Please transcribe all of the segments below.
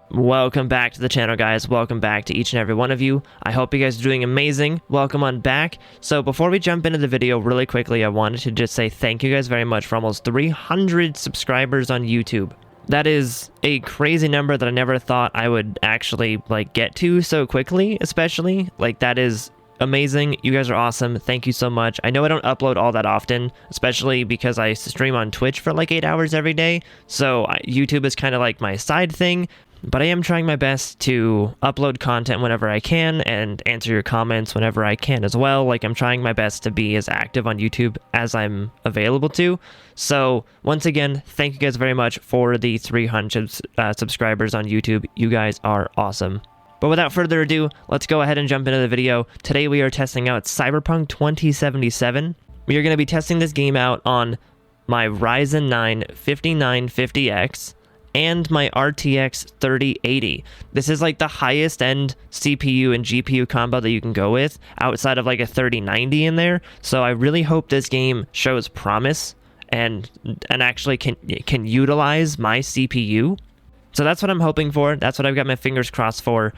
Welcome back to the channel, guys. Welcome back to each and every one of you. I hope you guys are doing amazing. Welcome on back. So before we jump into the video really quickly, I wanted to just say thank you guys very much for almost 300 subscribers on YouTube. That is a crazy number that I never thought I would actually get to so quickly, especially. That is amazing. You guys are awesome. Thank you so much. I know I don't upload all that often, especially because I stream on Twitch for 8 hours every day. So YouTube is kind of like my side thing. But I am trying my best to upload content whenever I can and answer your comments whenever I can as well. I'm trying my best to be as active on YouTube as I'm available to. So once again, thank you guys very much for the 300 subscribers on YouTube. You guys are awesome. But without further ado, let's go ahead and jump into the video. Today we are testing out Cyberpunk 2077. We are going to be testing this game out on my Ryzen 9 5950X. And my RTX 3080. This is the highest end CPU and GPU combo that you can go with outside of a 3090 in there. So I really hope this game shows promise and actually can utilize my CPU. So that's what I'm hoping for. That's what I've got my fingers crossed for.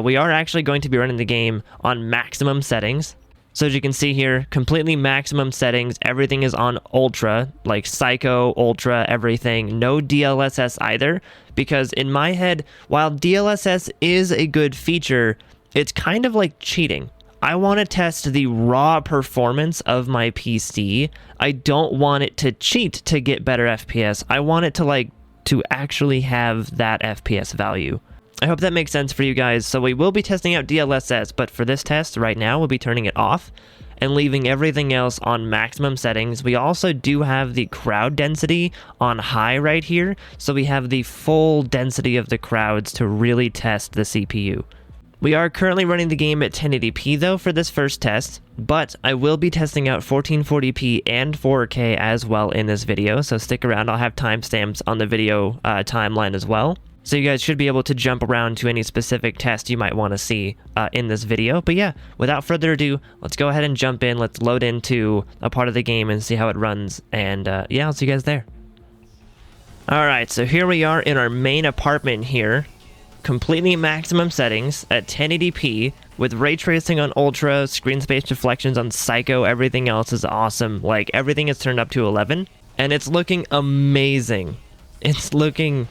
We are actually going to be running the game on maximum settings. So as you can see here, completely maximum settings. Everything is on ultra, psycho, ultra, everything. No DLSS either, because in my head, while DLSS is a good feature, it's kind of like cheating. I want to test the raw performance of my PC. I don't want it to cheat to get better FPS. I want it to actually have that FPS value. I hope that makes sense for you guys. So we will be testing out DLSS, but for this test right now, we'll be turning it off and leaving everything else on maximum settings. We also do have the crowd density on high right here, so we have the full density of the crowds to really test the CPU. We are currently running the game at 1080p though for this first test, but I will be testing out 1440p and 4K as well in this video, so stick around. I'll have timestamps on the video timeline as well. So you guys should be able to jump around to any specific test you might want to see in this video. But yeah, without further ado, let's go ahead and jump in. Let's load into a part of the game and see how it runs. And yeah, I'll see you guys there. Alright, so here we are in our main apartment here. Completely maximum settings at 1080p with ray tracing on ultra, screen space reflections on psycho. Everything else is awesome. Everything is turned up to 11. And it's looking amazing. It's looking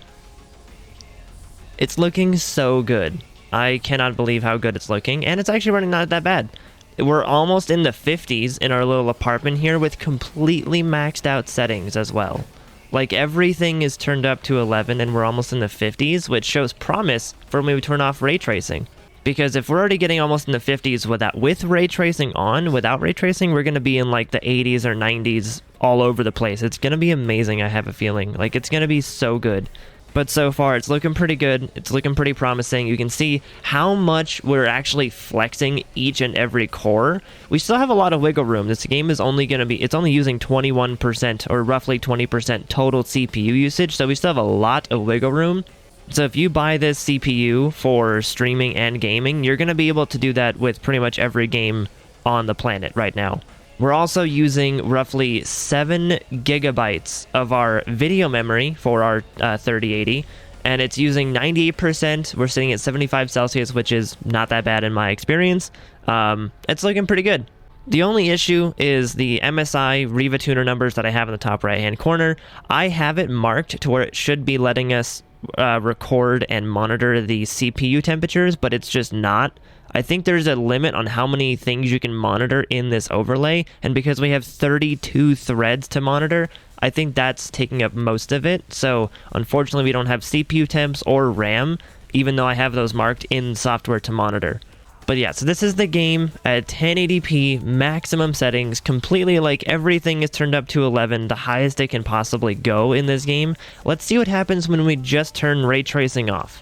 so good. I cannot believe how good it's looking, and it's actually running not that bad. We're almost in the 50s in our little apartment here with completely maxed out settings as well. Everything is turned up to 11 and we're almost in the 50s, which shows promise for when we turn off ray tracing. Because if we're already getting almost in the 50s with ray tracing on, without ray tracing, we're going to be in the 80s or 90s all over the place. It's going to be amazing, I have a feeling. It's going to be so good. But so far, it's looking pretty good. It's looking pretty promising. You can see how much we're actually flexing each and every core. We still have a lot of wiggle room. This game is only it's only using 21% or roughly 20% total CPU usage. So we still have a lot of wiggle room. So if you buy this CPU for streaming and gaming, you're going to be able to do that with pretty much every game on the planet right now. We're also using roughly 7 gigabytes of our video memory for our 3080, and it's using 98%. We're sitting at 75 Celsius, which is not that bad in my experience. It's looking pretty good. The only issue is the MSI Riva tuner numbers that I have in the top right-hand corner. I have it marked to where it should be letting us record and monitor the CPU temperatures, but it's just not. I think there's a limit on how many things you can monitor in this overlay, and because we have 32 threads to monitor, I think that's taking up most of it. So unfortunately, we don't have CPU temps or RAM, even though I have those marked in software to monitor. But yeah, so this is the game at 1080p maximum settings, completely everything is turned up to 11, the highest it can possibly go in this game. Let's see what happens when we just turn ray tracing off.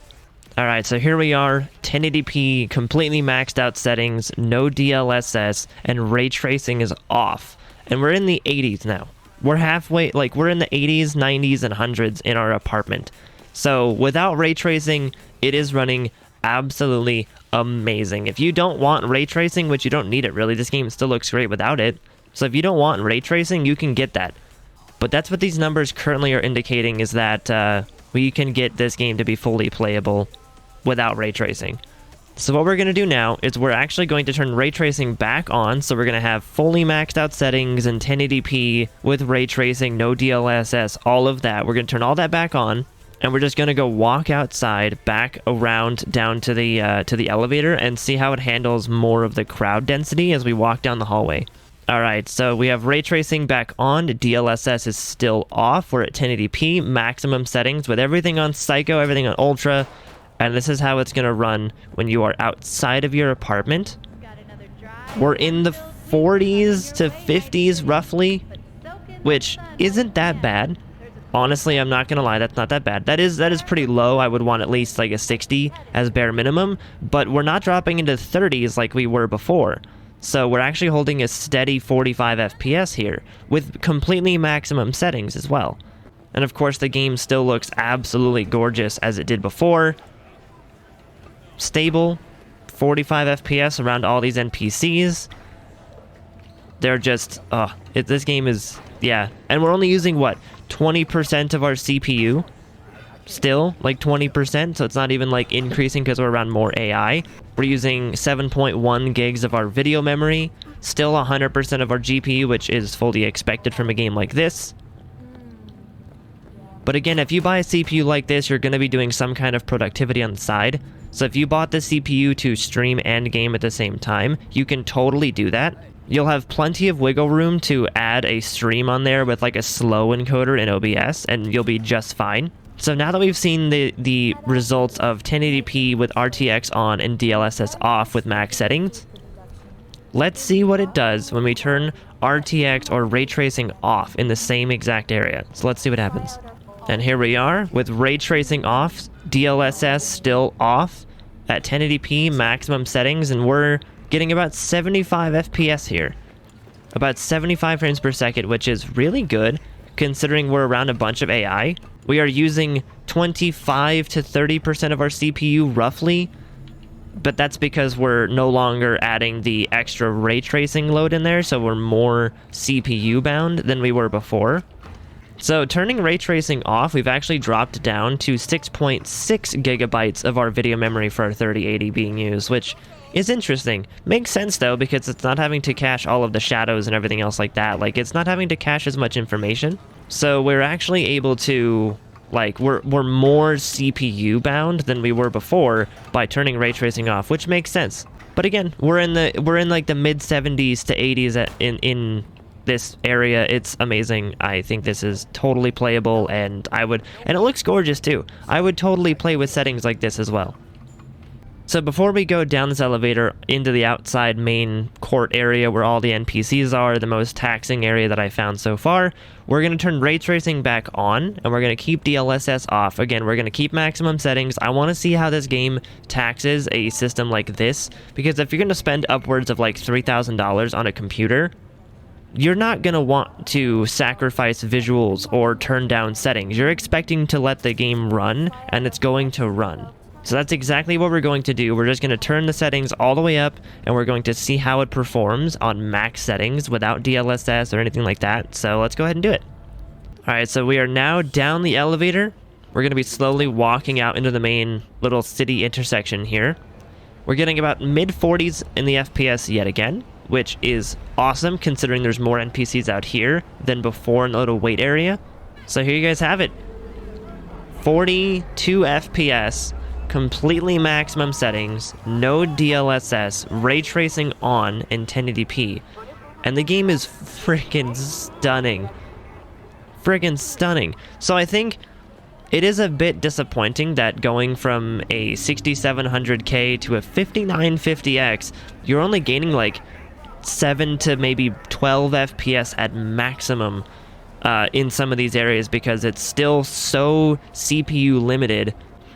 Alright, so here we are, 1080p, completely maxed out settings, no DLSS, and ray tracing is off. And we're in the 80s now. We're halfway, we're in the 80s, 90s, and 100s in our apartment. So without ray tracing, it is running absolutely amazing. If you don't want ray tracing, which you don't need it really, this game still looks great without it. So if you don't want ray tracing, you can get that. But that's what these numbers currently are indicating, is that we can get this game to be fully playable without ray tracing. So what we're going to do now is we're actually going to turn ray tracing back on. So we're going to have fully maxed out settings in 1080p with ray tracing, no DLSS, all of that. We're going to turn all that back on, and we're just going to go walk outside back around down to the elevator and see how it handles more of the crowd density as we walk down the hallway. All right, so we have ray tracing back on. DLSS is still off. We're at 1080p, maximum settings with everything on Psycho, everything on Ultra. And this is how it's going to run when you are outside of your apartment. We're in the 40s to 50s roughly, which isn't that bad. Honestly, I'm not going to lie, that's not that bad. That is pretty low. I would want at least like a 60 as bare minimum, but we're not dropping into 30s like we were before. So we're actually holding a steady 45 FPS here with completely maximum settings as well. And of course, the game still looks absolutely gorgeous as it did before. Stable, 45 FPS around all these NPCs. They're just, this game is, yeah. And we're only using, what, 20% of our CPU? Still, like 20%, so it's not even like increasing because we're around more AI. We're using 7.1 gigs of our video memory. Still 100% of our GPU, which is fully expected from a game like this. But again, if you buy a CPU like this, you're going to be doing some kind of productivity on the side. So if you bought the CPU to stream and game at the same time, you can totally do that. You'll have plenty of wiggle room to add a stream on there with like a slow encoder in OBS, and you'll be just fine. So now that we've seen the results of 1080p with RTX on and DLSS off with max settings, let's see what it does when we turn RTX or ray tracing off in the same exact area. So let's see what happens. And here we are with ray tracing off, DLSS still off at 1080p maximum settings, and we're getting about 75 FPS here. About 75 frames per second, which is really good considering we're around a bunch of AI. We are using 25 to 30% of our CPU roughly, but that's because we're no longer adding the extra ray tracing load in there, so we're more CPU bound than we were before. So turning ray tracing off, we've actually dropped down to 6.6 gigabytes of our video memory for our 3080 being used, which is interesting. Makes sense though, because it's not having to cache all of the shadows and everything else like that. Like, it's not having to cache as much information. So we're actually able to, like, we're more CPU bound than we were before by turning ray tracing off, which makes sense. But again, we're in like the mid 70s to 80s in this area. It's amazing. I think this is totally playable, and it looks gorgeous too. I would totally play with settings like this as well. So before we go down this elevator into the outside main court area where all the NPCs are, the most taxing area that I found so far, we're going to turn ray tracing back on, and we're going to keep DLSS off. Again, we're going to keep maximum settings. I want to see how this game taxes a system like this, because if you're going to spend upwards of like $3,000 on a computer, you're not going to want to sacrifice visuals or turn down settings. You're expecting to let the game run, and it's going to run. So that's exactly what we're going to do. We're just going to turn the settings all the way up, and we're going to see how it performs on max settings without DLSS or anything like that. So let's go ahead and do it. All right, so we are now down the elevator. We're going to be slowly walking out into the main little city intersection here. We're getting about mid-40s in the FPS yet again, which is awesome considering there's more NPCs out here than before in the little wait area. So here you guys have it. 42 FPS, completely maximum settings, no DLSS, ray tracing on in 1080p. And the game is freaking stunning. Freaking stunning. So I think it is a bit disappointing that going from a 6700K to a 5950X, you're only gaining like 7 to maybe 12 FPS at maximum in some of these areas because it's still so CPU limited.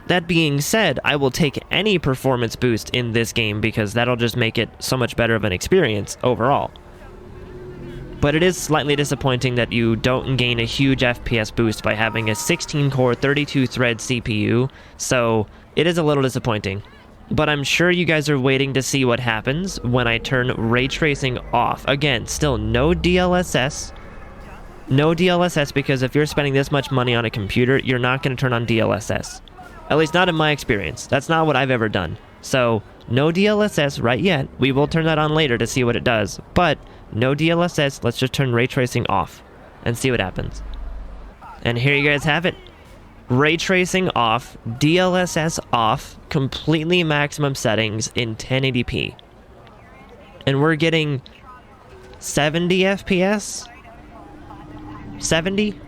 That being said, I will take any performance boost in this game because that'll just make it so much better of an experience overall. But it is slightly disappointing that you don't gain a huge FPS boost by having a 16-core, 32-thread CPU, so it is a little disappointing. But I'm sure you guys are waiting to see what happens when I turn ray tracing off. Again, still no DLSS, No DLSS, because if you're spending this much money on a computer, you're not going to turn on DLSS. At least not in my experience. That's not what I've ever done. So, no DLSS right yet. We will turn that on later to see what it does. But, no DLSS, let's just turn ray tracing off and see what happens. And here you guys have it. Ray tracing off, DLSS off, completely maximum settings in 1080p. And we're getting 70 FPS? 70?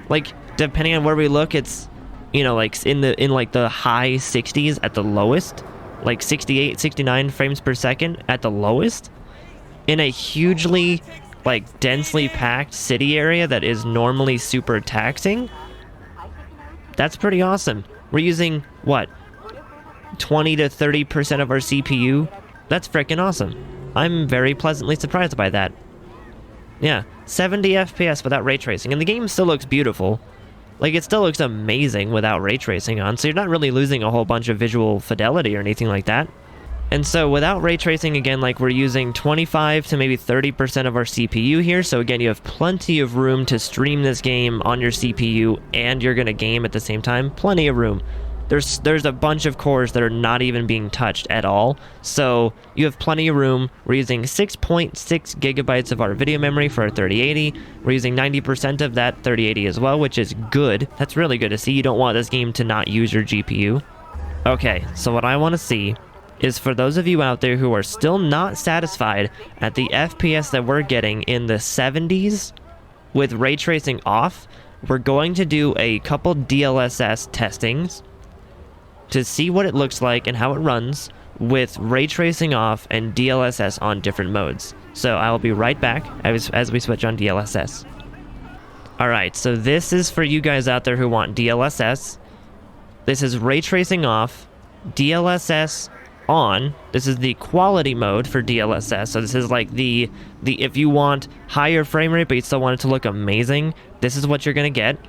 Like, depending on where we look, it's, you know, like in like the high 60s at the lowest, like 68, 69 frames per second at the lowest, in a hugely, like, densely packed city area that is normally super taxing. That's pretty awesome. We're using, what, 20 to 30% of our CPU? That's freaking awesome. I'm very pleasantly surprised by that. Yeah, 70 FPS without ray tracing, and the game still looks beautiful. Like, it still looks amazing without ray tracing on, so you're not really losing a whole bunch of visual fidelity or anything like that. And so without ray tracing, again, like, we're using 25 to maybe 30% of our CPU here, so again, you have plenty of room to stream this game on your CPU, and you're gonna game at the same time. Plenty of room. There's a bunch of cores that are not even being touched at all, so you have plenty of room. We're using 6.6 gigabytes of our video memory for our 3080. We're using 90% of that 3080 as well, which is good. That's really good to see. You don't want this game to not use your GPU. Okay, so what I want to see is, for those of you out there who are still not satisfied at the FPS that we're getting in the 70s with ray tracing off, we're going to do a couple DLSS testings to see what it looks like and how it runs with ray tracing off and DLSS on different modes. So I'll be right back as we switch on DLSS. Alright, so this is for you guys out there who want DLSS. This is ray tracing off, DLSS on. This is the quality mode for DLSS. So this is like the if you want higher frame rate but you still want it to look amazing, this is what you're gonna get.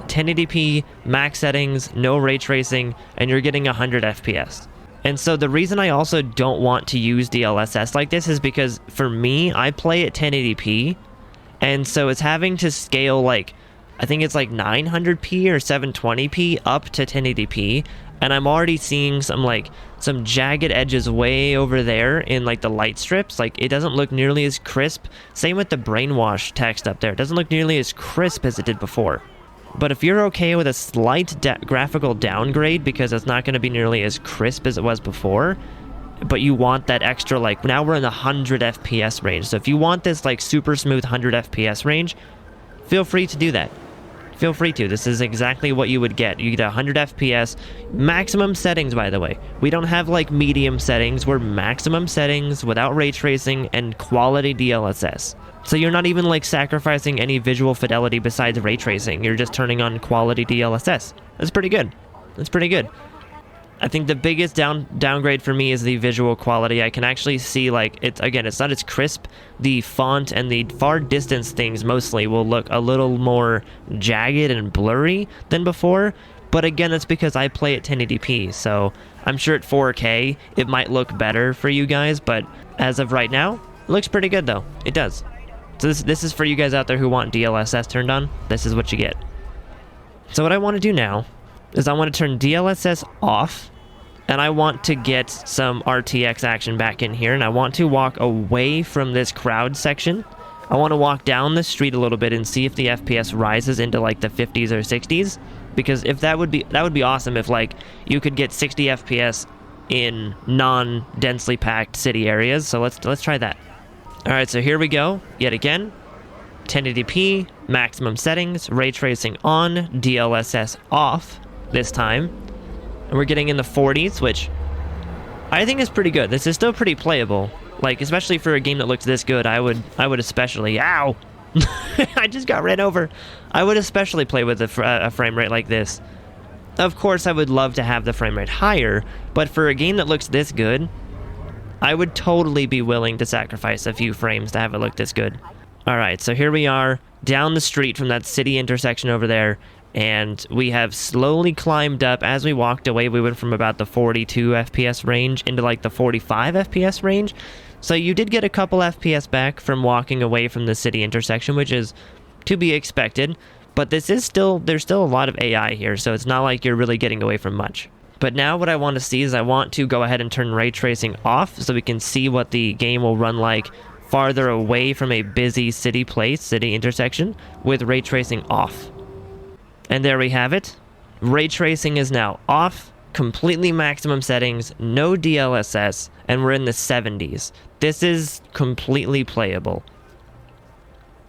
1080p, max settings, no ray tracing, and you're getting 100 FPS. And so the reason I also don't want to use DLSS like this is because, for me, I play at 1080p, and so it's having to scale, like, I think it's like 900p or 720p up to 1080p, and I'm already seeing some jagged edges way over there in, like, the light strips. Like, it doesn't look nearly as crisp. Same with the brainwash text up there. It doesn't look nearly as crisp as it did before. But if you're okay with a slight graphical downgrade, because it's not going to be nearly as crisp as it was before, but you want that extra, like, now we're in the 100 FPS range. So if you want this, like, super smooth 100 FPS range, feel free to do that. Feel free to. This is exactly what you would get. You get 100 FPS, maximum settings, by the way. We don't have, like, medium settings. We're maximum settings without ray tracing and quality DLSS. So you're not even, like, sacrificing any visual fidelity besides ray tracing. You're just turning on quality DLSS. That's pretty good. That's pretty good. I think the biggest downgrade for me is the visual quality. I can actually see, like, it's not as crisp. The font and the far distance things mostly will look a little more jagged and blurry than before. But again, it's because I play at 1080p, so I'm sure at 4K it might look better for you guys, but as of right now, it looks pretty good though. It does. So this is for you guys out there who want DLSS turned on. This is what you get. So what I want to do now is I want to turn DLSS off, and I want to get some RTX action back in here, and I want to walk away from this crowd section. I want to walk down the street a little bit and see if the FPS rises into, like, the 50s or 60s, because if that would be awesome if, like, you could get 60 FPS in non-densely packed city areas. So let's try that. Alright, so here we go, yet again, 1080p, maximum settings, ray tracing on, DLSS off this time, and we're getting in the 40s, which I think is pretty good. This is still pretty playable, like, especially for a game that looks this good. I would especially, ow, I just got ran over. I would especially play with a frame rate like this. Of course, I would love to have the frame rate higher, but for a game that looks this good, I would totally be willing to sacrifice a few frames to have it look this good. Alright, so here we are, down the street from that city intersection over there, and we have slowly climbed up. As we walked away, we went from about the 42 FPS range into, like, the 45 FPS range. So you did get a couple FPS back from walking away from the city intersection, which is to be expected. But this is there's still a lot of AI here, so it's not like you're really getting away from much. But now what I want to see is I want to go ahead and turn ray tracing off so we can see what the game will run like farther away from a busy city intersection with ray tracing off. And there we have it. Ray tracing is now off, completely maximum settings, no DLSS, and we're in the 70s. This is completely playable.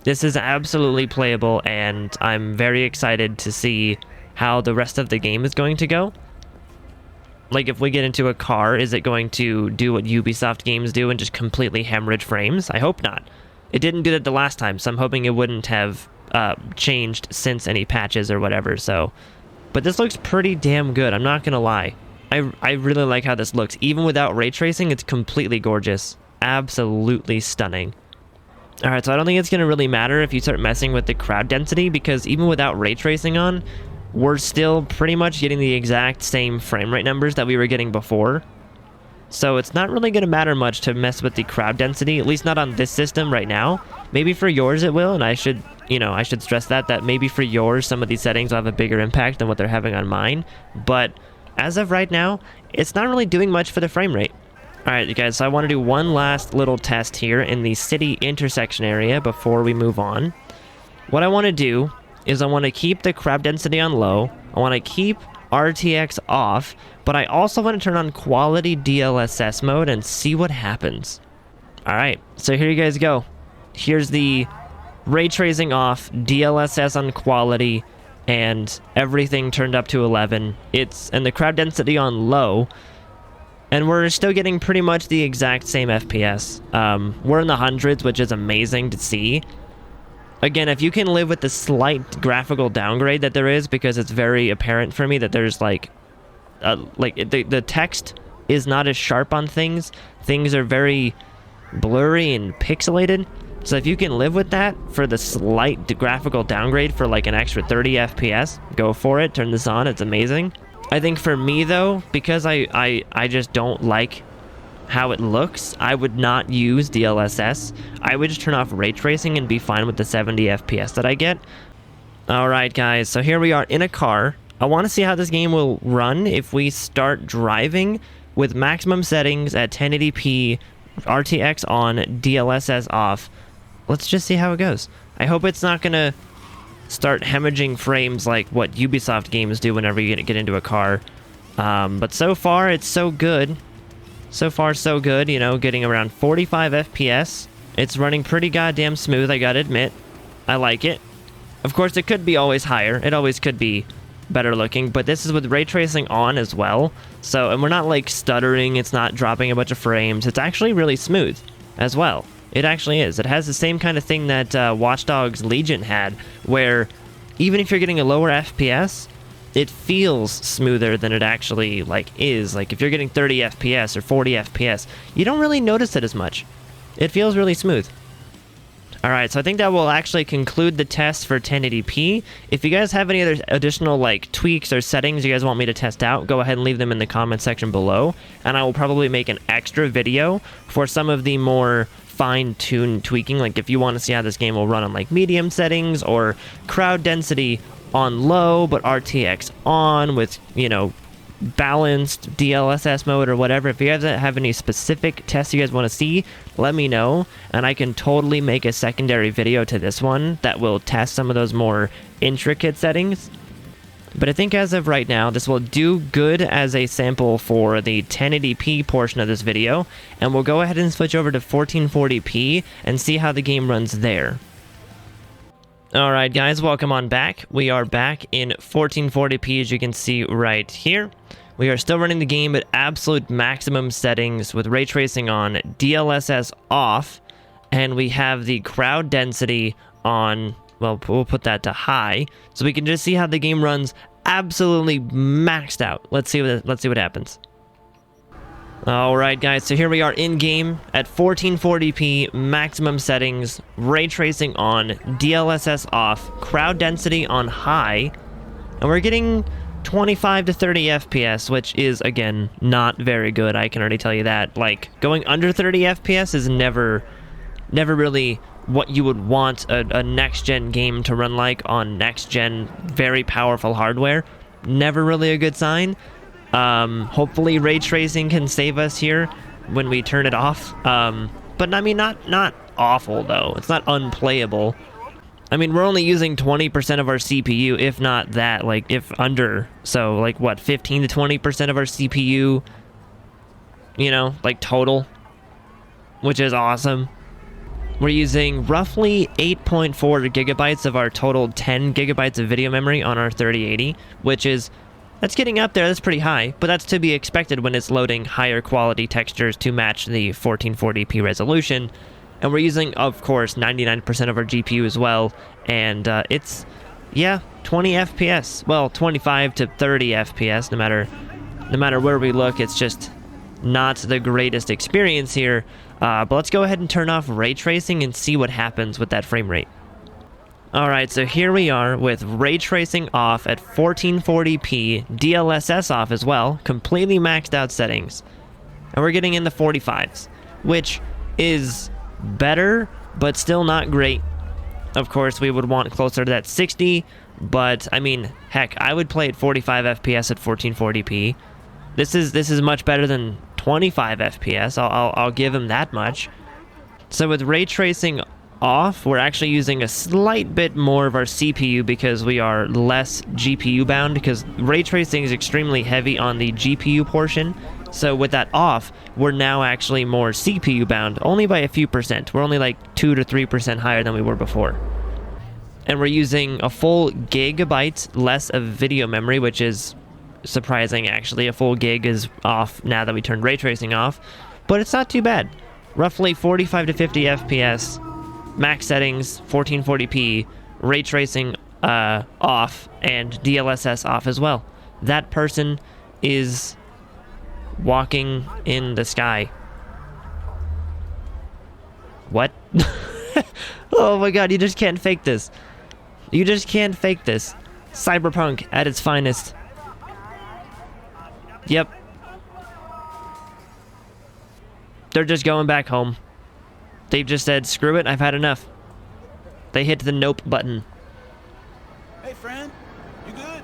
This is absolutely playable, and I'm very excited to see how the rest of the game is going to go. Like, if we get into a car, is it going to do what Ubisoft games do and just completely hemorrhage frames? I hope not. It didn't do that the last time, so I'm hoping it wouldn't have changed since any patches or whatever, so... But this looks pretty damn good, I'm not gonna lie. I really like how this looks. Even without ray tracing, it's completely gorgeous. Absolutely stunning. Alright, so I don't think it's gonna really matter if you start messing with the crowd density, because even without ray tracing on, we're still pretty much getting the exact same frame rate numbers that we were getting before. So it's not really going to matter much to mess with the crowd density, at least not on this system right now. Maybe for yours it will, and I should stress that maybe for yours some of these settings will have a bigger impact than what they're having on mine. But as of right now, it's not really doing much for the frame rate. Alright, you guys, so I want to do one last little test here in the city intersection area before we move on. What I want to do is I want to keep the crowd density on low, I want to keep RTX off, but I also want to turn on quality DLSS mode and see what happens. Alright, so here you guys go. Here's the ray tracing off, DLSS on quality, and everything turned up to 11. And the crowd density on low, and we're still getting pretty much the exact same FPS. We're in the hundreds, which is amazing to see. Again, if you can live with the slight graphical downgrade that there is, because it's very apparent for me that there's the text is not as sharp on things. Things are very blurry and pixelated. So if you can live with that for the slight graphical downgrade for like an extra 30 FPS, go for it. Turn this on. It's amazing. I think for me though, because I just don't like how it looks, I would not use DLSS. I would just turn off ray tracing and be fine with the 70 FPS that I get. Alright guys, so here we are in a car. I want to see how this game will run if we start driving with maximum settings at 1080p, RTX on, DLSS off. Let's just see how it goes. I hope it's not gonna start hemorrhaging frames like what Ubisoft games do whenever you get into a car. But so far, it's so good. So far, so good, you know, getting around 45 FPS. It's running pretty goddamn smooth, I gotta admit. I like it. Of course, it could be always higher. It always could be better looking, but this is with ray tracing on as well. So, and we're not like stuttering, it's not dropping a bunch of frames. It's actually really smooth as well. It actually is. It has the same kind of thing that Watch Dogs Legion had, where even if you're getting a lower FPS, it feels smoother than it actually is. Like if you're getting 30 FPS or 40 FPS, you don't really notice it as much. It feels really smooth. Alright, so I think that will actually conclude the test for 1080p. If you guys have any other additional tweaks or settings you guys want me to test out, go ahead and leave them in the comment section below, and I will probably make an extra video for some of the more fine-tuned tweaking. Like if you want to see how this game will run on medium settings, or crowd density on low but RTX on with, balanced DLSS mode or whatever. If you guys have any specific tests you guys want to see, let me know, and I can totally make a secondary video to this one that will test some of those more intricate settings. But I think as of right now, this will do good as a sample for the 1080p portion of this video, and we'll go ahead and switch over to 1440p and see how the game runs there. Alright guys, welcome on back. We are back in 1440p, as you can see right here. We are still running the game at absolute maximum settings with ray tracing on, DLSS off, and we have the crowd density on, well, we'll put that to high, so we can just see how the game runs absolutely maxed out. Let's see what happens. Alright guys, so here we are in game at 1440p, maximum settings, ray tracing on, DLSS off, crowd density on high, and we're getting 25 to 30 FPS, which is, again, not very good. I can already tell you that. Like, going under 30 FPS is never really what you would want a next-gen game to run like on next-gen, very powerful hardware. Never really a good sign. Hopefully ray tracing can save us here when we turn it off. But I mean, not awful, though. It's not unplayable. I mean, we're only using 20% of our CPU, if not that, like, if under. So, like, what, 15 to 20% of our CPU, you know, like, total, which is awesome. We're using roughly 8.4 gigabytes of our total 10 gigabytes of video memory on our 3080, which is, that's getting up there, that's pretty high, but that's to be expected when it's loading higher quality textures to match the 1440p resolution. And we're using, of course, 99% of our GPU as well, and it's, yeah, 20 FPS. Well, 25 to 30 FPS, no matter where we look. It's just not the greatest experience here. But let's go ahead and turn off ray tracing and see what happens with that frame rate. Alright, so here we are with ray tracing off at 1440p, DLSS off as well, completely maxed out settings. And we're getting in the 45s, which is better, but still not great. Of course, we would want closer to that 60, but I mean, heck, I would play at 45 FPS at 1440p. This is much better than 25 FPS. I'll give him that much. So with ray tracing off, we're actually using a slight bit more of our CPU because we are less GPU bound, because ray tracing is extremely heavy on the GPU portion. So with that off, we're now actually more CPU bound, only by a few percent. We're only like 2 to 3% higher than we were before. And we're using a full gigabyte less of video memory, which is surprising actually. A full gig is off now that we turned ray tracing off, but it's not too bad. Roughly 45 to 50 FPS, max settings, 1440p, ray tracing off, and DLSS off as well. That person is walking in the sky. What? Oh my god, you just can't fake this. You just can't fake this. Cyberpunk at its finest. Yep. They're just going back home. They've just said, screw it, I've had enough. They hit the nope button. Hey friend, you good?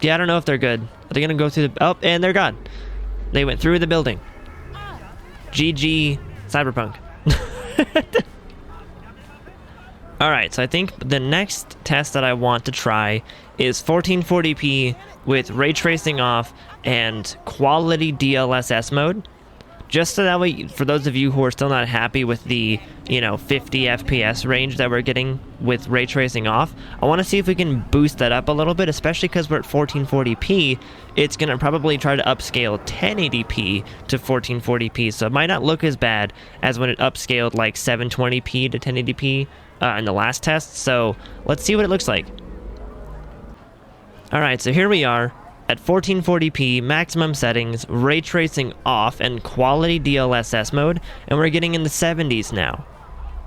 Yeah, I don't know if they're good. Are they gonna go through the... Oh, and they're gone. They went through the building. GG Cyberpunk. Alright, so I think the next test that I want to try is 1440p with ray tracing off and quality DLSS mode. Just so that way, for those of you who are still not happy with the, 50 FPS range that we're getting with ray tracing off, I want to see if we can boost that up a little bit, especially because we're at 1440p. It's going to probably try to upscale 1080p to 1440p, so it might not look as bad as when it upscaled like 720p to 1080p in the last test. So let's see what it looks like. Alright, so here we are at 1440p, maximum settings, ray tracing off, and quality DLSS mode, and we're getting in the 70s now.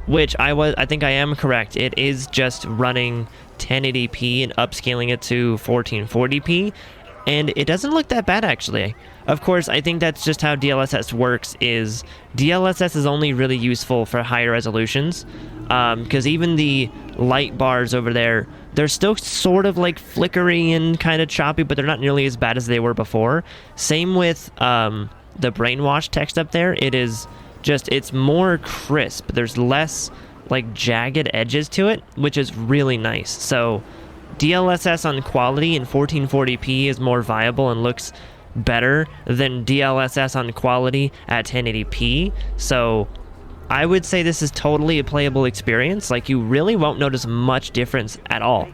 Which I think I am correct. It is just running 1080p and upscaling it to 1440p, and it doesn't look that bad actually. Of course, I think that's just how DLSS works. Is DLSS is only really useful for higher resolutions, because even the light bars over there, they're still sort of like flickery and kind of choppy, but they're not nearly as bad as they were before. Same with the brainwash text up there. It is just, it's more crisp. There's less like jagged edges to it, which is really nice. So DLSS on quality in 1440p is more viable and looks better than DLSS on quality at 1080p. So I would say this is totally a playable experience. Like, you really won't notice much difference at all.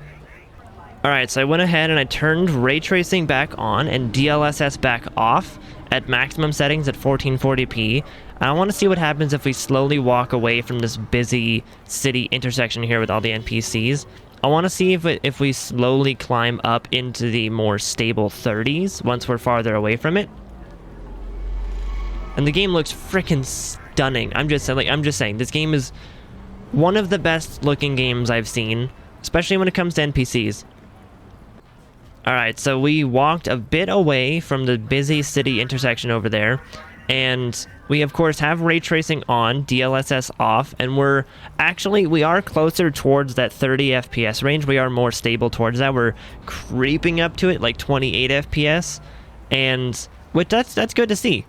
Alright, so I went ahead and I turned ray tracing back on and DLSS back off at maximum settings at 1440p. And I want to see what happens if we slowly walk away from this busy city intersection here with all the NPCs. I want to see if we slowly climb up into the more stable 30s once we're farther away from it. And the game looks freaking stunning. I'm just saying, this game is one of the best looking games I've seen, especially when it comes to NPCs. All right, so we walked a bit away from the busy city intersection over there, and we of course have ray tracing on, DLSS off, and we are closer towards that 30 FPS range. We are more stable towards that. We're creeping up to it like 28 FPS, and that's good to see.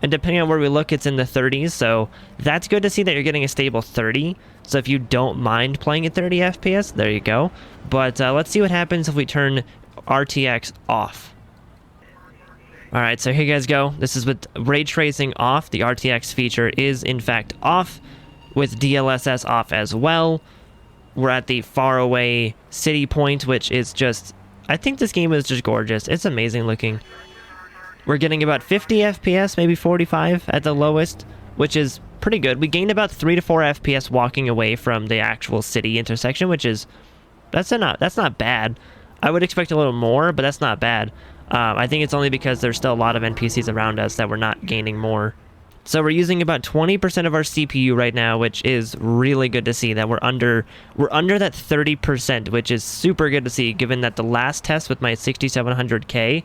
And depending on where we look, it's in the 30s, so that's good to see that you're getting a stable 30. So if you don't mind playing at 30 FPS, there you go. But let's see what happens if we turn RTX off. All right, so here you guys go. This is with ray tracing off. The RTX feature is in fact off, with DLSS off as well. We're at the faraway city point, which is just, I think this game is just gorgeous. It's amazing looking. We're getting about 50 FPS, maybe 45 at the lowest, which is pretty good. We gained about 3 to 4 FPS walking away from the actual city intersection, which is, that's not bad. I would expect a little more, but that's not bad. I think it's only because there's still a lot of NPCs around us that we're not gaining more. So we're using about 20% of our CPU right now, which is really good to see that we're under that 30%, which is super good to see, given that the last test with my 6700K,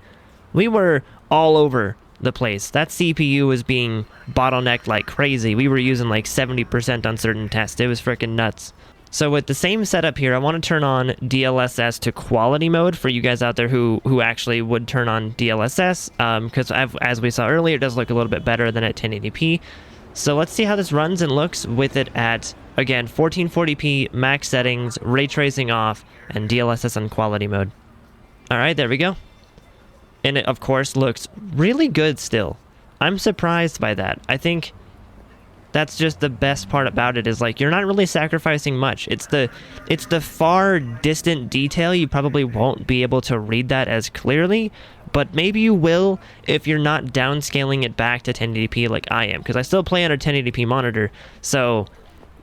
we were all over the place. That CPU was being bottlenecked like crazy. We were using like 70% on certain tests. It was freaking nuts. So with the same setup here, I want to turn on DLSS to quality mode for you guys out there who actually would turn on DLSS, because as we saw earlier, it does look a little bit better than at 1080p. So let's see how this runs and looks with it at, again, 1440p, max settings, ray tracing off, and DLSS on quality mode. All right, there we go. And it, of course, looks really good still. I'm surprised by that. I think that's just the best part about it, is like you're not really sacrificing much. It's the far distant detail. You probably won't be able to read that as clearly, but maybe you will if you're not downscaling it back to 1080p like I am, because I still play on a 1080p monitor. So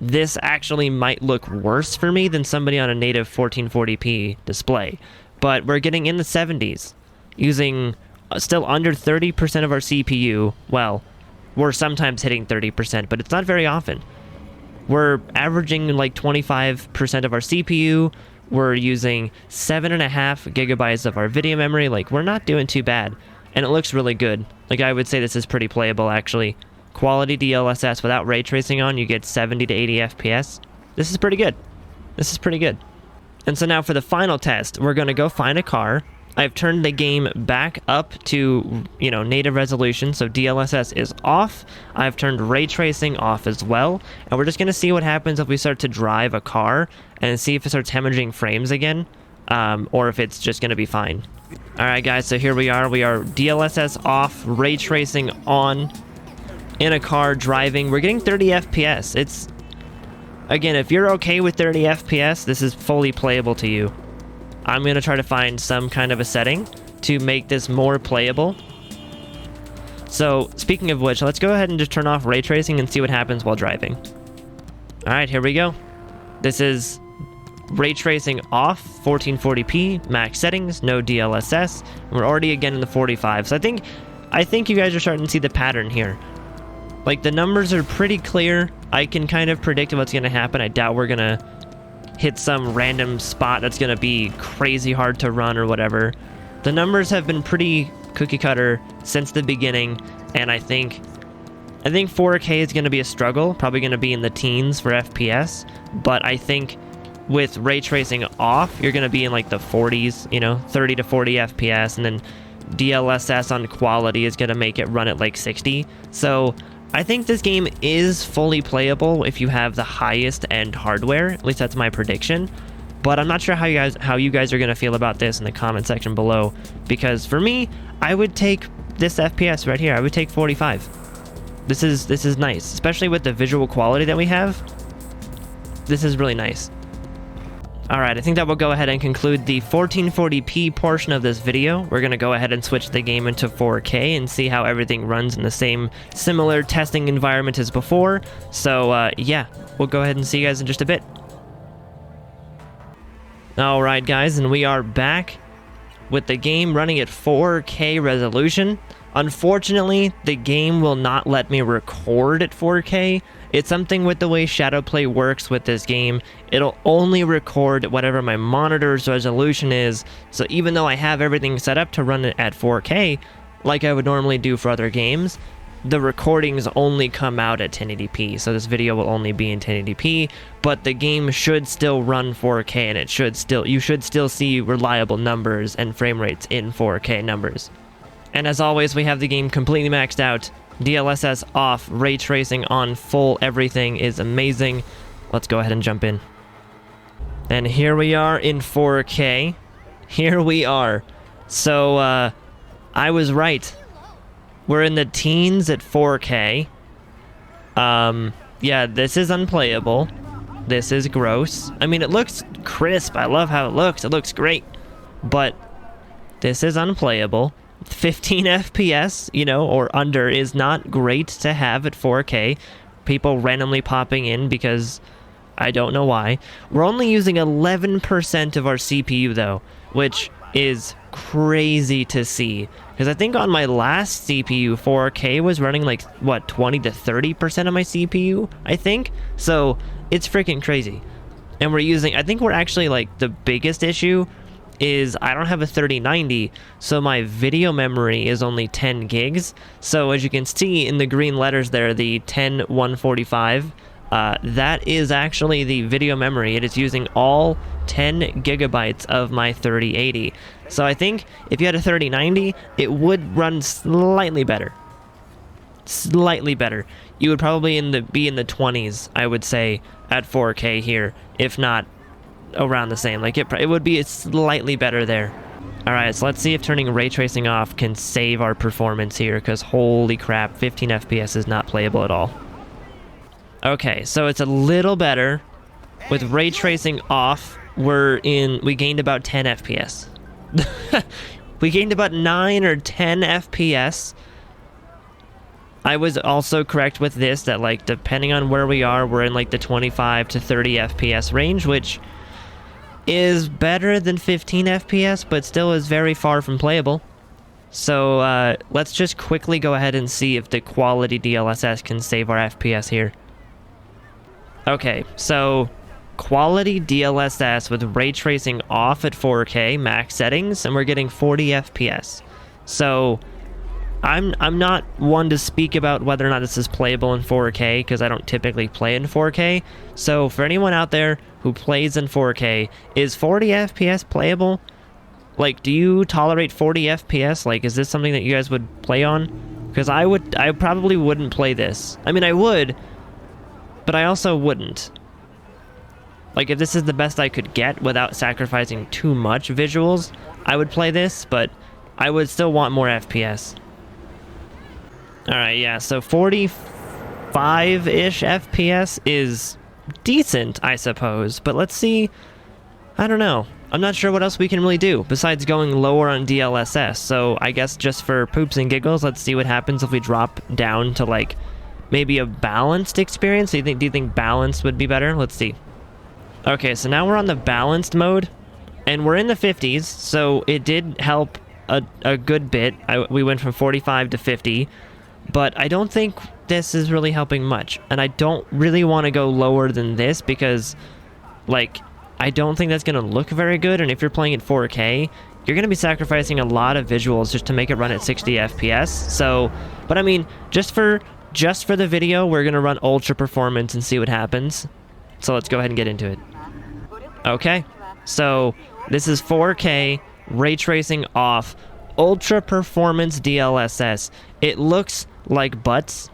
this actually might look worse for me than somebody on a native 1440p display. But we're getting in the 70s using still under 30% of our CPU. Well, we're sometimes hitting 30%, but it's not very often. We're averaging like 25% of our CPU. We're using 7.5 gigabytes of our video memory. Like, we're not doing too bad. And it looks really good. Like, I would say this is pretty playable, actually. Quality DLSS without ray tracing on, you get 70 to 80 FPS. This is pretty good. This is pretty good. And so now for the final test, we're going to go find a car. I've turned the game back up to, native resolution, so DLSS is off. I've turned ray tracing off as well, and we're just going to see what happens if we start to drive a car and see if it starts hemorrhaging frames again, or if it's just going to be fine. Alright guys, so here we are DLSS off, ray tracing on, in a car driving. We're getting 30 FPS. It's, again, if you're okay with 30 FPS, this is fully playable to you. I'm going to try to find some kind of a setting to make this more playable. So, speaking of which, let's go ahead and just turn off ray tracing and see what happens while driving. Alright, here we go. This is ray tracing off, 1440p, max settings, no DLSS. We're already again in the 45. So I think you guys are starting to see the pattern here. Like, the numbers are pretty clear. I can kind of predict what's going to happen. I doubt we're going to hit some random spot that's going to be crazy hard to run or whatever. The numbers have been pretty cookie cutter since the beginning, and I think 4K is going to be a struggle, probably going to be in the teens for FPS, but I think with ray tracing off, you're going to be in like the 40s, 30 to 40 FPS, and then DLSS on quality is going to make it run at like 60. So I think this game is fully playable if you have the highest end hardware. At least that's my prediction. But I'm not sure how you guys are going to feel about this in the comment section below. Because for me, I would take this FPS right here. I would take 45. This is nice, especially with the visual quality that we have. This is really nice. Alright, I think that will go ahead and conclude the 1440p portion of this video. We're going to go ahead and switch the game into 4K and see how everything runs in the same similar testing environment as before. So, yeah, we'll go ahead and see you guys in just a bit. Alright guys, and we are back with the game running at 4K resolution. Unfortunately, the game will not let me record at 4K, It's something with the way Shadowplay works with this game. It'll only record whatever my monitor's resolution is, so even though I have everything set up to run it at 4K, like I would normally do for other games, the recordings only come out at 1080p, so this video will only be in 1080p, but the game should still run 4K, and you should still see reliable numbers and frame rates in 4K numbers. And as always, we have the game completely maxed out. DLSS off, ray tracing on full, everything is amazing. Let's go ahead and jump in. And here we are in 4K. Here we are. So, I was right. We're in the teens at 4K. Yeah, this is unplayable. This is gross. I mean, it looks crisp. I love how it looks. It looks great. But this is unplayable. 15 FPS, you know, or under is not great to have at 4K. People randomly popping in because I don't know why. We're only using 11% of our CPU though, which is crazy to see. Because I think on my last CPU, 4K was running like, what, 20 to 30% of my CPU, I think? So it's freaking crazy. And we're using, I think we're actually like, the biggest issue is I don't have a 3090, so my video memory is only 10 gigs. So as you can see in the green letters there, the 10145, that is actually the video memory. It is using all 10 gigabytes of my 3080. So I think if you had a 3090, it would run slightly better. Slightly better. You would probably be in the 20s, I would say, at 4K here, if not around the same. Like it would be slightly better there. Alright, so let's see if turning ray tracing off can save our performance here, because holy crap, 15 FPS is not playable at all. Okay, so it's a little better. With ray tracing off, we gained about 10 FPS. We gained about 9 or 10 FPS. I was also correct with this, that like depending on where we are, we're in like the 25 to 30 FPS range, which is better than 15 FPS, but still is very far from playable. So let's just quickly go ahead and see if the quality DLSS can save our FPS here. Okay, so quality DLSS with ray tracing off at 4K max settings, and we're getting 40 FPS. So I'm not one to speak about whether or not this is playable in 4K, because I don't typically play in 4K. So for anyone out there who plays in 4K, is 40 FPS playable? Like, do you tolerate 40 FPS? Like, is this something that you guys would play on? Because I probably wouldn't play this. I mean, I would, but I also wouldn't. Like, if this is the best I could get without sacrificing too much visuals, I would play this, but I would still want more FPS. Alright, yeah, so 45-ish FPS is decent, I suppose, but let's see. I don't know. I'm not sure what else we can really do besides going lower on DLSS, so I guess just for poops and giggles, let's see what happens if we drop down to, like, maybe a balanced experience. Do you think balanced would be better? Let's see. Okay, so now we're on the balanced mode, and we're in the 50s, so it did help a good bit. We went from 45 to 50, but I don't think this is really helping much, and I don't really want to go lower than this because, like, I don't think that's going to look very good, and if you're playing at 4K, you're going to be sacrificing a lot of visuals just to make it run at 60 FPS, so, but I mean, just for the video, we're going to run ultra performance and see what happens. So let's go ahead and get into it. Okay, so this is 4K, ray tracing off, ultra performance DLSS. It looks like butts.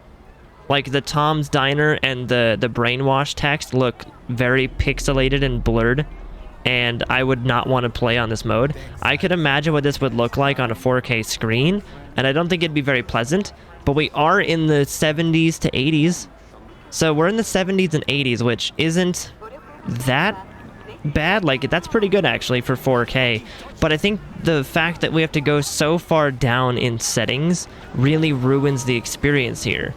Like the Tom's Diner and the brainwash text look very pixelated and blurred, and I would not want to play on this mode. I could imagine what this would look like on a 4K screen, and I don't think it'd be very pleasant, but we are in the 70s to 80s. So we're in the 70s and 80s, which isn't that bad. Like, that's pretty good actually for 4K, but I think the fact that we have to go so far down in settings really ruins the experience here.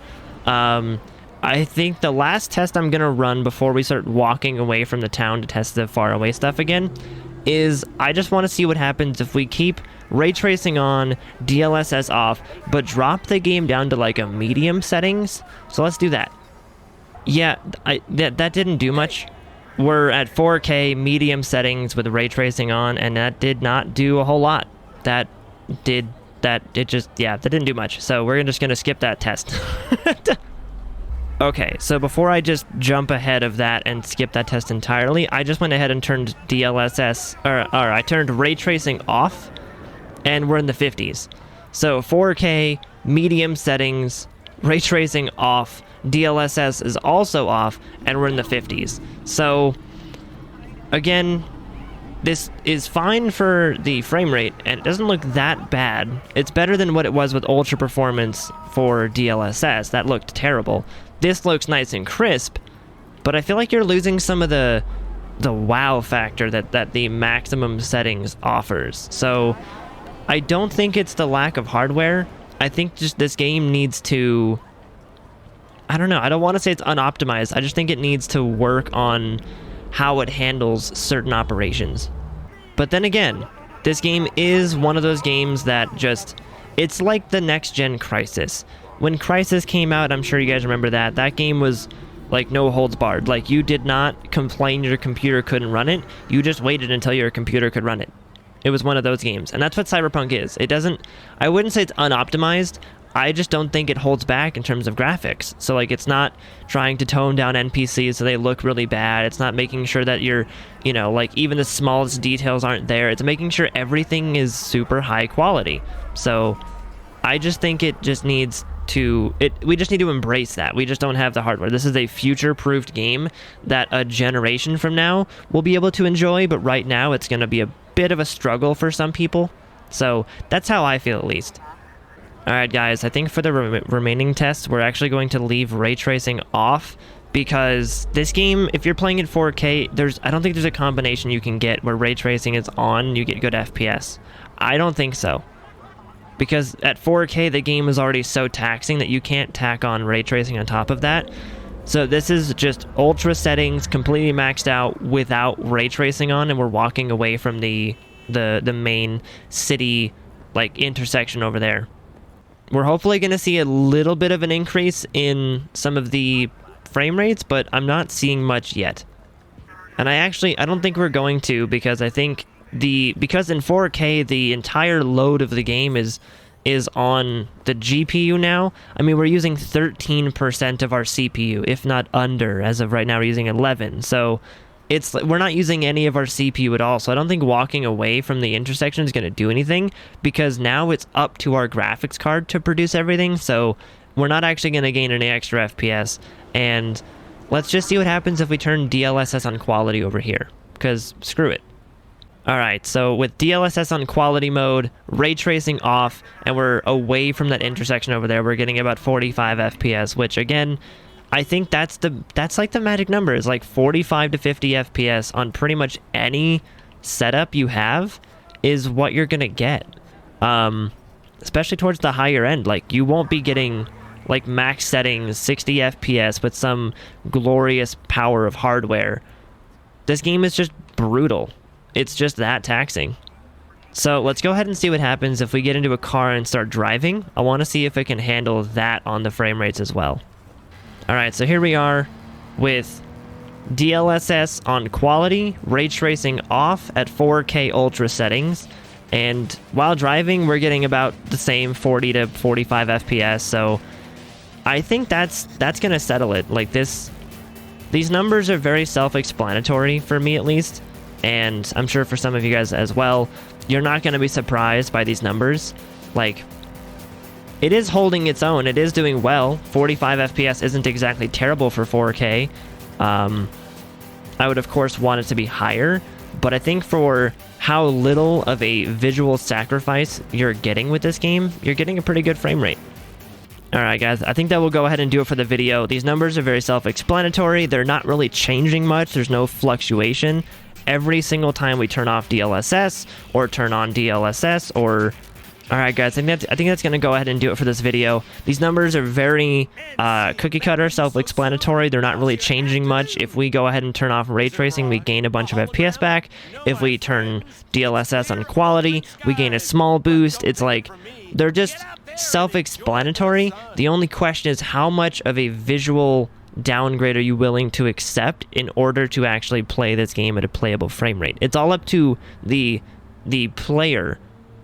I think the last test I'm gonna run before we start walking away from the town to test the far away stuff again is I just want to see what happens if we keep ray tracing on, DLSS off, but drop the game down to like a medium settings. So let's do that. Yeah, that didn't do much. We're at 4K medium settings with ray tracing on, and that did not do a whole lot. That didn't do much. So we're just gonna skip that test. Okay, so before I just jump ahead of that and skip that test entirely, I just went ahead and turned DLSS, or I turned ray tracing off, and we're in the 50s. So 4K, medium settings, ray tracing off, DLSS is also off, and we're in the 50s. So, again, this is fine for the frame rate, and it doesn't look that bad. It's better than what it was with Ultra Performance for DLSS. That looked terrible. This looks nice and crisp, but I feel like you're losing some of the wow factor that the maximum settings offers. So I don't think it's the lack of hardware. I think just this game needs to... I don't know. I don't want to say it's unoptimized. I just think it needs to work on how it handles certain operations. But then again, this game is one of those games that just... It's like the next-gen Crysis. When Crysis came out, I'm sure you guys remember that. That game was like no holds barred. Like, you did not complain your computer couldn't run it. You just waited until your computer could run it. It was one of those games. And that's what Cyberpunk is. It doesn't... I wouldn't say it's unoptimized. I just don't think it holds back in terms of graphics. So, like, it's not trying to tone down NPCs so they look really bad. It's not making sure that you're, you know, like, even the smallest details aren't there. It's making sure everything is super high quality. So, I just think it just needs to... we just need to embrace that. We just don't have the hardware. This is a future-proofed game that a generation from now will be able to enjoy, but right now it's going to be a bit of a struggle for some people. So, that's how I feel, at least. Alright guys, I think for the remaining tests, we're actually going to leave ray tracing off, because this game, if you're playing at 4K, I don't think there's a combination you can get where ray tracing is on and you get good FPS. I don't think so. Because at 4K, the game is already so taxing that you can't tack on ray tracing on top of that. So this is just ultra settings, completely maxed out without ray tracing on, and we're walking away from the main city, like, intersection over there. We're hopefully going to see a little bit of an increase in some of the frame rates, but I'm not seeing much yet. And I don't think we're going to, because I think because in 4K the entire load of the game is on the GPU now. I mean, we're using 13% of our CPU, if not under. As of right now, we're using 11. So we're not using any of our CPU at all, so I don't think walking away from the intersection is going to do anything, because now it's up to our graphics card to produce everything, so we're not actually going to gain any extra FPS. And let's just see what happens if we turn DLSS on quality over here, because screw it. Alright, so with DLSS on quality mode, ray tracing off, and we're away from that intersection over there, we're getting about 45 FPS, which again... I think that's like the magic number, is like 45 to 50 FPS on pretty much any setup you have is what you're gonna get. Especially towards the higher end. Like, you won't be getting like max settings 60 FPS with some glorious power of hardware. This game is just brutal. It's just that taxing. So let's go ahead and see what happens if we get into a car and start driving. I want to see if it can handle that on the frame rates as well. Alright, so here we are with DLSS on quality, ray tracing off at 4K ultra settings, and while driving we're getting about the same 40 to 45 FPS, so I think that's going to settle it. Like, these numbers are very self-explanatory for me at least, and I'm sure for some of you guys as well. You're not going to be surprised by these numbers. Like, it is holding its own. It is doing well. 45 FPS isn't exactly terrible for 4K. I would, of course, want it to be higher, but I think for how little of a visual sacrifice you're getting with this game, you're getting a pretty good frame rate. Alright guys, I think that will go ahead and do it for the video. These numbers are very self-explanatory. They're not really changing much. There's no fluctuation. Every single time we turn off DLSS or turn on DLSS or... Alright guys, I think that's going to go ahead and do it for this video. These numbers are very cookie cutter, self-explanatory. They're not really changing much. If we go ahead and turn off ray tracing, we gain a bunch of FPS back. If we turn DLSS on quality, we gain a small boost. It's like, they're just self-explanatory. The only question is how much of a visual downgrade are you willing to accept in order to actually play this game at a playable frame rate? It's all up to the player,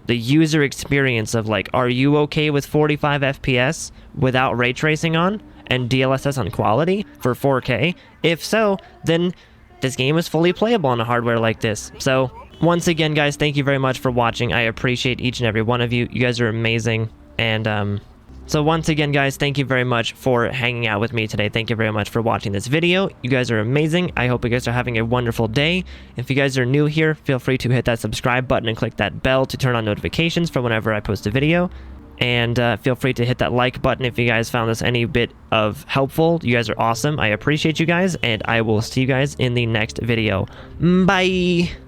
the user experience of like, are you okay with 45 FPS without ray tracing on and DLSS on quality for 4K? If so, then this game is fully playable on a hardware like this. So once again, guys, thank you very much for watching. I appreciate each and every one of you. You guys are amazing. And so once again, guys, thank you very much for hanging out with me today. Thank you very much for watching this video. You guys are amazing. I hope you guys are having a wonderful day. If you guys are new here, feel free to hit that subscribe button and click that bell to turn on notifications for whenever I post a video. And feel free to hit that like button if you guys found this any bit of helpful. You guys are awesome. I appreciate you guys, and I will see you guys in the next video. Bye!